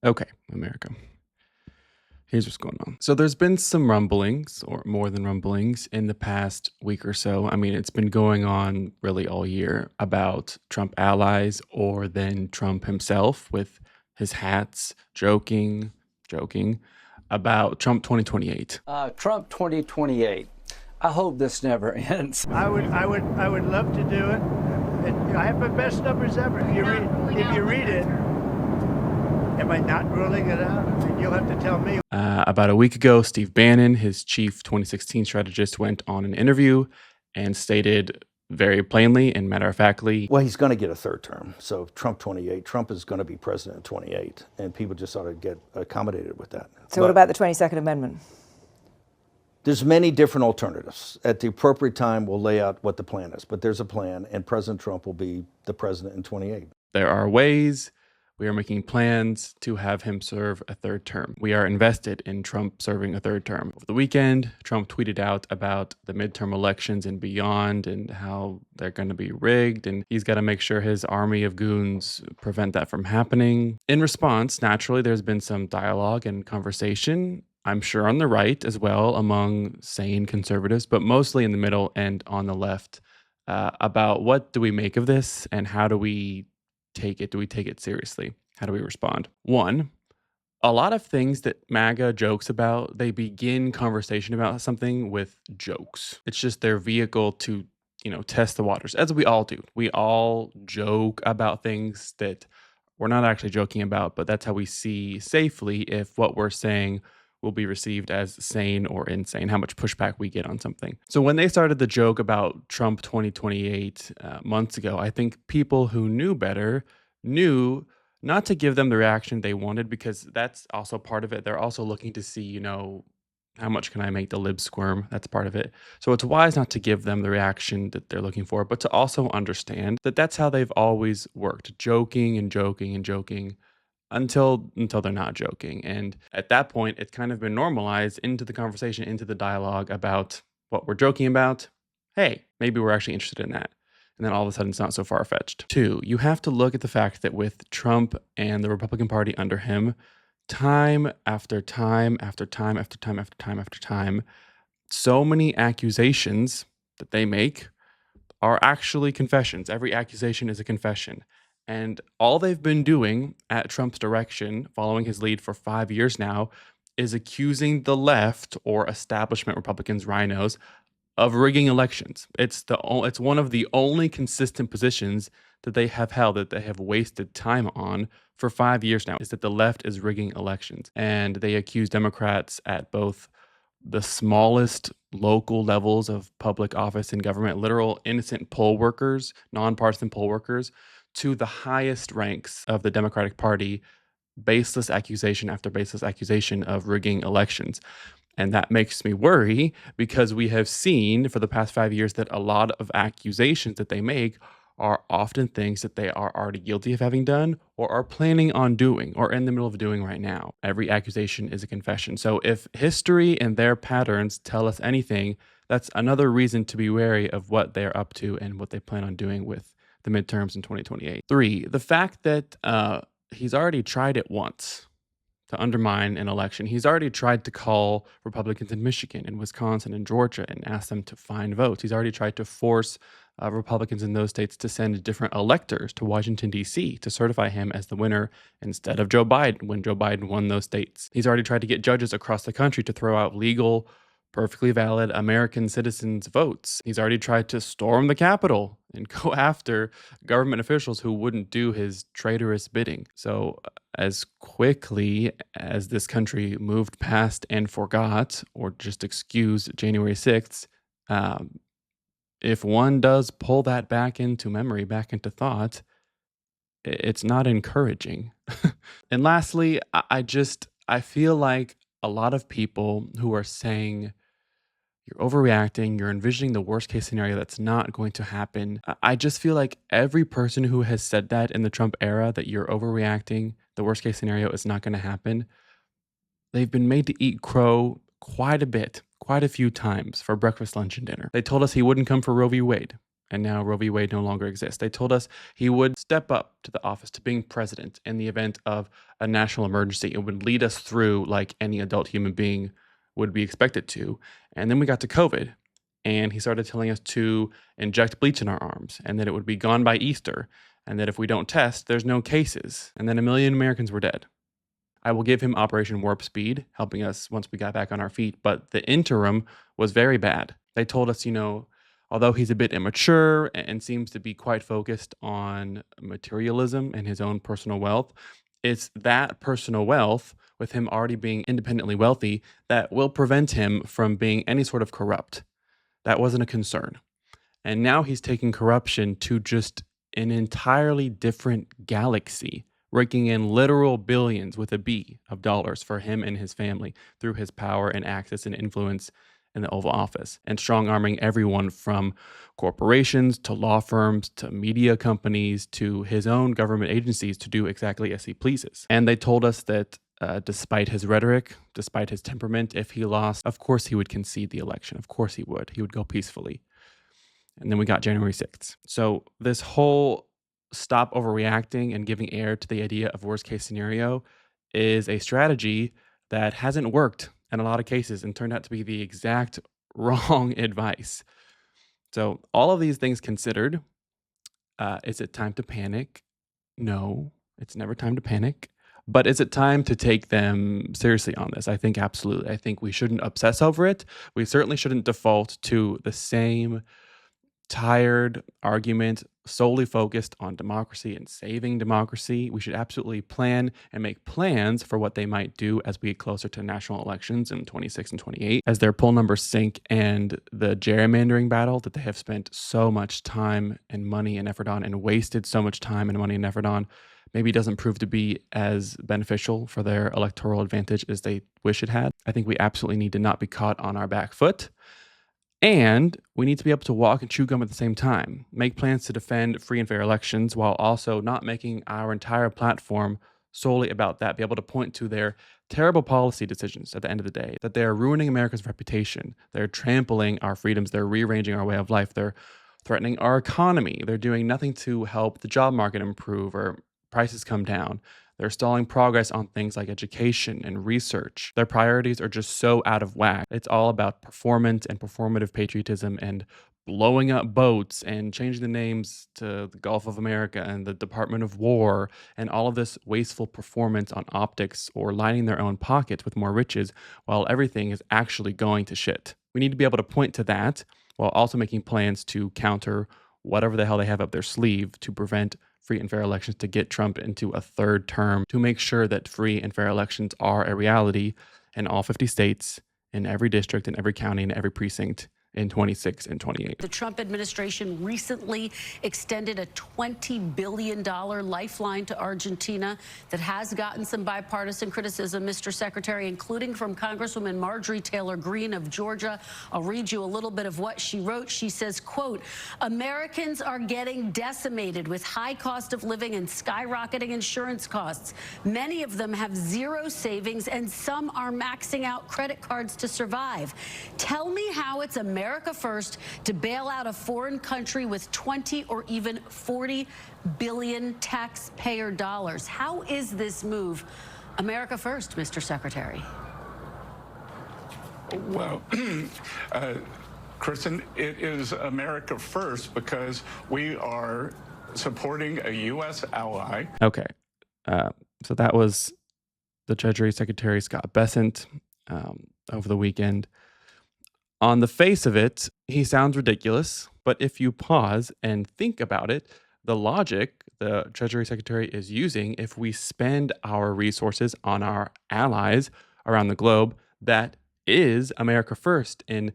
Okay, America. Here's what's going on. So there's been some rumblings, or more than rumblings, in the past week or so. I mean, it's been going on really all year about Trump allies or then Trump himself with his hats joking about Trump 2028. Trump 2028. I hope this never ends. I would love to do it. I have my best numbers ever. If you read it, am I not ruling it out? You'll have to tell me. About a week ago, Steve Bannon, his chief 2016 strategist, went on an interview and stated very plainly and matter-of-factly, well, he's going to get a third term. So Trump 28, Trump is going to be president in 28, and people just ought to get accommodated with that. So what about the 22nd Amendment? There's many different alternatives. At the appropriate time, we'll lay out what the plan is, but there's a plan, and President Trump will be the president in 28. there are ways. We are making plans to have him serve a third term. We are invested in Trump serving a third term. Over the weekend, Trump tweeted out about the midterm elections and beyond and how they're going to be rigged, and he's got to make sure his army of goons prevent that from happening. In response, naturally, there's been some dialogue and conversation, I'm sure on the right as well, among sane conservatives, but mostly in the middle and on the left, about what do we make of this and how do we take it? Do we take it seriously? How do we respond? One, a lot of things that MAGA jokes about, they begin conversation about something with jokes. It's just their vehicle to, test the waters, as we all do. We all joke about things that we're not actually joking about, but that's how we see safely if what we're saying will be received as sane or insane, how much pushback we get on something. So when they started the joke about Trump 2028 months ago, I think people who knew better knew not to give them the reaction they wanted, because that's also part of it. They're also looking to see, how much can I make the libs squirm? That's part of it. So it's wise not to give them the reaction that they're looking for, but to also understand that that's how they've always worked, joking and joking and joking until they're not joking. And at that point, it's kind of been normalized into the conversation, into the dialogue about what we're joking about. Hey, maybe we're actually interested in that. And then all of a sudden, it's not so far-fetched. Two, you have to look at the fact that with Trump and the Republican Party under him, time after time after time after time after time after time, so many accusations that they make are actually confessions. Every accusation is a confession. And all they've been doing at Trump's direction, following his lead for 5 years now, is accusing the left or establishment Republicans, rhinos, of rigging elections. It's one of the only consistent positions that they have held, that they have wasted time on for 5 years now, is that the left is rigging elections. And they accuse Democrats at both the smallest local levels of public office and government, literal innocent poll workers, nonpartisan poll workers, to the highest ranks of the Democratic Party, baseless accusation after baseless accusation of rigging elections. And that makes me worry, because we have seen for the past 5 years that a lot of accusations that they make are often things that they are already guilty of having done or are planning on doing or in the middle of doing right now. Every accusation is a confession. So if history and their patterns tell us anything, that's another reason to be wary of what they're up to and what they plan on doing with the midterms in 2028. Three, the fact that he's already tried it once to undermine an election. He's already tried to call Republicans in Michigan and Wisconsin and Georgia and ask them to find votes. He's already tried to force Republicans in those states to send different electors to Washington, D.C. to certify him as the winner instead of Joe Biden when Joe Biden won those states. He's already tried to get judges across the country to throw out legal, perfectly valid American citizens' votes. He's already tried to storm the Capitol and go after government officials who wouldn't do his traitorous bidding. So as quickly as this country moved past and forgot or just excused January 6th, if one does pull that back into memory, back into thought, it's not encouraging. And lastly, I feel like a lot of people who are saying you're overreacting, you're envisioning the worst case scenario that's not going to happen. I just feel like every person who has said that in the Trump era, that you're overreacting, the worst case scenario is not going to happen, they've been made to eat crow quite a bit, quite a few times for breakfast, lunch, and dinner. They told us he wouldn't come for Roe v. Wade, and now Roe v. Wade no longer exists. They told us he would step up to the office, to being president in the event of a national emergency. It would lead us through like any adult human being would be expected to. And then we got to COVID, and he started telling us to inject bleach in our arms, and that it would be gone by Easter, and that if we don't test, there's no cases. And then 1 million Americans were dead. I will give him Operation Warp Speed, helping us once we got back on our feet, but the interim was very bad. They told us, although he's a bit immature and seems to be quite focused on materialism and his own personal wealth, it's that personal wealth, with him already being independently wealthy, that will prevent him from being any sort of corrupt. That wasn't a concern. And now he's taking corruption to just an entirely different galaxy, raking in literal billions with a B of dollars for him and his family through his power and access and influence in the Oval Office, and strong-arming everyone from corporations to law firms to media companies to his own government agencies to do exactly as he pleases. And they told us that despite his rhetoric, despite his temperament, if he lost, of course he would concede the election. Of course he would. He would go peacefully. And then we got January 6th. So this whole stop overreacting and giving air to the idea of worst case scenario is a strategy that hasn't worked in a lot of cases and turned out to be the exact wrong advice. So all of these things considered, is it time to panic? No, it's never time to panic. But is it time to take them seriously on this? I think absolutely. I think we shouldn't obsess over it. We certainly shouldn't default to the same tired argument solely focused on democracy and saving democracy. We should absolutely plan and make plans for what they might do as we get closer to national elections in 26 and 28, as their poll numbers sink and the gerrymandering battle that they have spent so much time and money and effort on and wasted so much time and money and effort on maybe doesn't prove to be as beneficial for their electoral advantage as they wish it had. I think we absolutely need to not be caught on our back foot. And we need to be able to walk and chew gum at the same time, make plans to defend free and fair elections while also not making our entire platform solely about that, be able to point to their terrible policy decisions at the end of the day, that they're ruining America's reputation, they're trampling our freedoms, they're rearranging our way of life, they're threatening our economy, they're doing nothing to help the job market improve or prices come down. They're stalling progress on things like education and research. Their priorities are just so out of whack. It's all about performance and performative patriotism and blowing up boats and changing the names to the Gulf of America and the Department of War and all of this wasteful performance on optics or lining their own pockets with more riches while everything is actually going to shit. We need to be able to point to that while also making plans to counter whatever the hell they have up their sleeve to prevent free and fair elections, to get Trump into a third term, to make sure that free and fair elections are a reality in all 50 states, in every district, in every county, in every precinct in 26 and 28. The Trump administration recently extended a $20 billion lifeline to Argentina that has gotten some bipartisan criticism, Mr. Secretary, including from Congresswoman Marjorie Taylor Greene of Georgia. I'll read you a little bit of what she wrote. She says, quote, Americans are getting decimated with high cost of living and skyrocketing insurance costs. Many of them have zero savings and some are maxing out credit cards to survive. Tell me how it's America first to bail out a foreign country with 20 or even 40 billion taxpayer dollars. How is this move America first, Mr. Secretary? Well, Kristen, it is America first because we are supporting a U.S. ally. Okay. So that was the Treasury Secretary Scott Bessent over the weekend. On the face of it, he sounds ridiculous, but if you pause and think about it, the logic the Treasury Secretary is using, if we spend our resources on our allies around the globe, that is America first in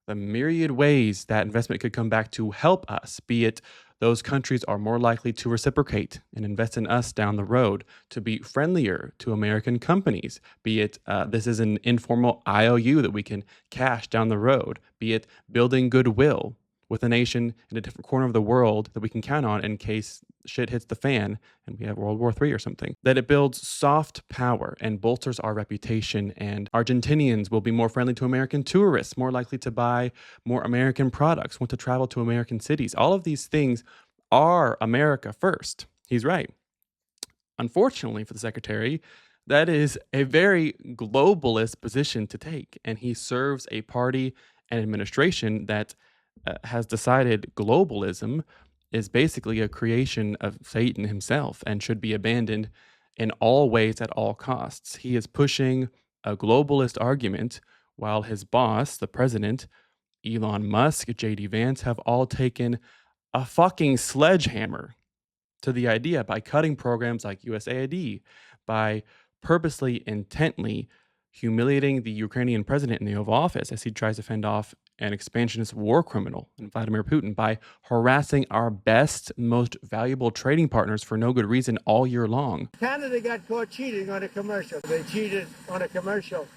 the myriad ways that investment could come back to help us, be it those countries are more likely to reciprocate and invest in us down the road, to be friendlier to American companies, be it this is an informal IOU that we can cash down the road, be it building goodwill with a nation in a different corner of the world that we can count on in case shit hits the fan and we have World War III or something. That it builds soft power and bolsters our reputation, and Argentinians will be more friendly to American tourists, more likely to buy more American products, want to travel to American cities. All of these things are America first. He's right. Unfortunately for the secretary, that is a very globalist position to take, and he serves a party and administration that has decided globalism is basically a creation of Satan himself and should be abandoned in all ways at all costs. He is pushing a globalist argument while his boss, the president, Elon Musk, J.D. Vance, have all taken a fucking sledgehammer to the idea by cutting programs like USAID, by purposely, intently humiliating the Ukrainian president in the Oval Office as he tries to fend off an expansionist war criminal in Vladimir Putin, by harassing our best, most valuable trading partners for no good reason all year long. Canada got caught cheating on a commercial. They cheated on a commercial.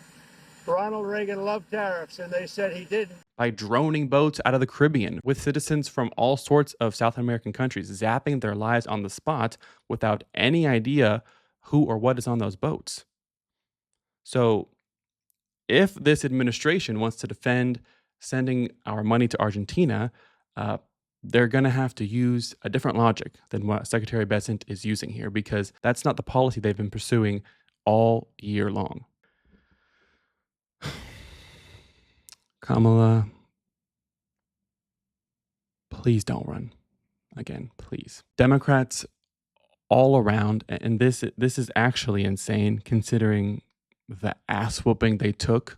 Ronald Reagan loved tariffs, and they said he didn't. By droning boats out of the Caribbean with citizens from all sorts of South American countries, zapping their lives on the spot without any idea who or what is on those boats. So if this administration wants to defend sending our money to Argentina, they're going to have to use a different logic than what Secretary Bessent is using here, because that's not the policy they've been pursuing all year long. Kamala, please don't run again, please. Democrats all around, and this is actually insane considering the ass whooping they took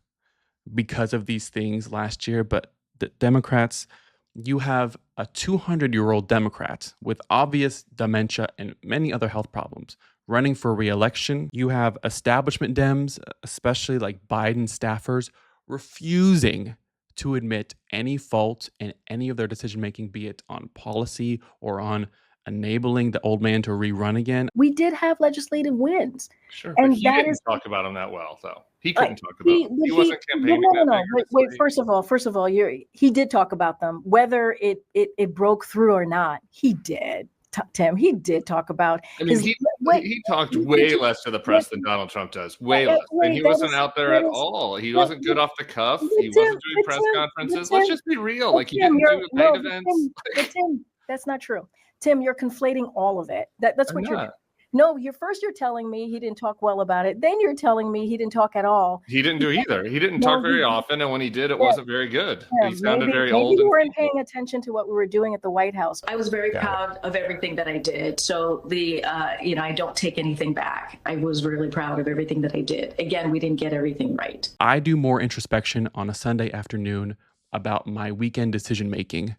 because of these things last year. But the Democrats, you have a 200-year-old Democrat with obvious dementia and many other health problems running for re-election. You have establishment Dems, especially like Biden staffers, refusing to admit any fault in any of their decision-making, be it on policy or on enabling the old man to rerun again. We did have legislative wins. Sure, and but he that didn't is talk about him that well, though. He couldn't talk about them. He wasn't campaigning no. that Wait, vigorously. first of all, he did talk about them. Whether it broke through or not, he did. Tim, he did talk about. I mean, he talked way less to the press than Donald Trump does. Way less. And he wasn't out there at all. He wasn't good off the cuff. He wasn't doing press conferences. Let's just be real. Like, he didn't do night events. Tim, that's not true. Tim, you're conflating all of it. That's what you're doing. No, you're telling me he didn't talk well about it. Then you're telling me he didn't talk at all. He didn't do either. He didn't talk very often, and when he did, it wasn't very good. He sounded very old. Maybe you weren't paying attention to what we were doing at the White House. I was very proud of everything that I did. So I don't take anything back. I was really proud of everything that I did. Again, we didn't get everything right. I do more introspection on a Sunday afternoon about my weekend decision making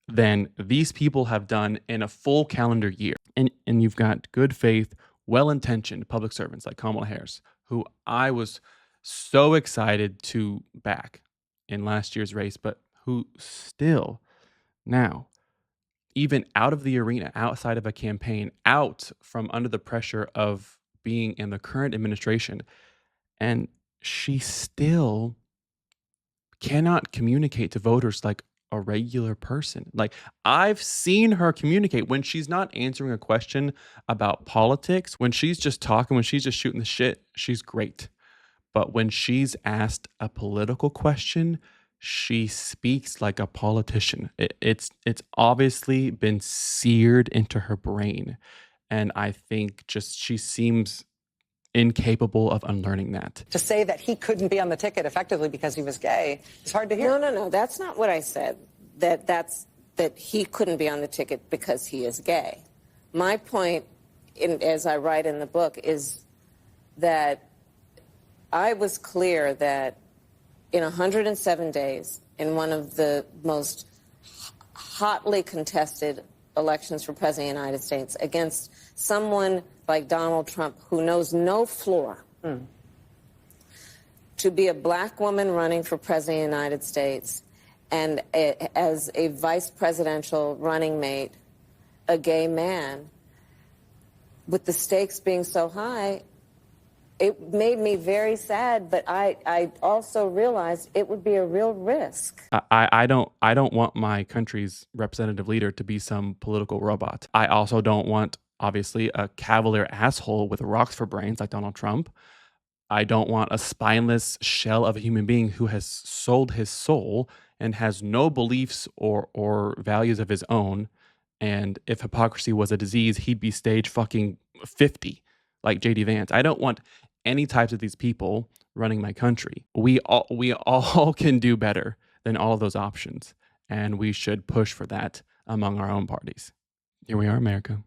than these people have done in a full calendar year. And you've got good faith, well-intentioned public servants like Kamala Harris, who I was so excited to back in last year's race, but who still now, even out of the arena, outside of a campaign, out from under the pressure of being in the current administration, and she still cannot communicate to voters like a regular person. Like, I've seen her communicate when she's not answering a question about politics, when she's just talking, when she's just shooting the shit, she's great. But when she's asked a political question, she speaks like a politician. It's obviously been seared into her brain. And I think just she seems incapable of unlearning that. To say that he couldn't be on the ticket effectively because he was gay is hard to hear. No. That's not what I said. That he couldn't be on the ticket because he is gay. My point, as I write in the book, is that I was clear that in 107 days, in one of the most hotly contested elections for President of the United States, against someone like Donald Trump, who knows no floor, to be a black woman running for President of the United States and as a vice presidential running mate, a gay man, with the stakes being so high, it made me very sad, but I also realized it would be a real risk. I don't want my country's representative leader to be some political robot. I also don't want, obviously, a cavalier asshole with rocks for brains like Donald Trump. I don't want a spineless shell of a human being who has sold his soul and has no beliefs or values of his own. And if hypocrisy was a disease, he'd be stage fucking 50, like JD Vance. I don't want any types of these people running my country. We all can do better than all of those options, and we should push for that among our own parties. Here we are, America.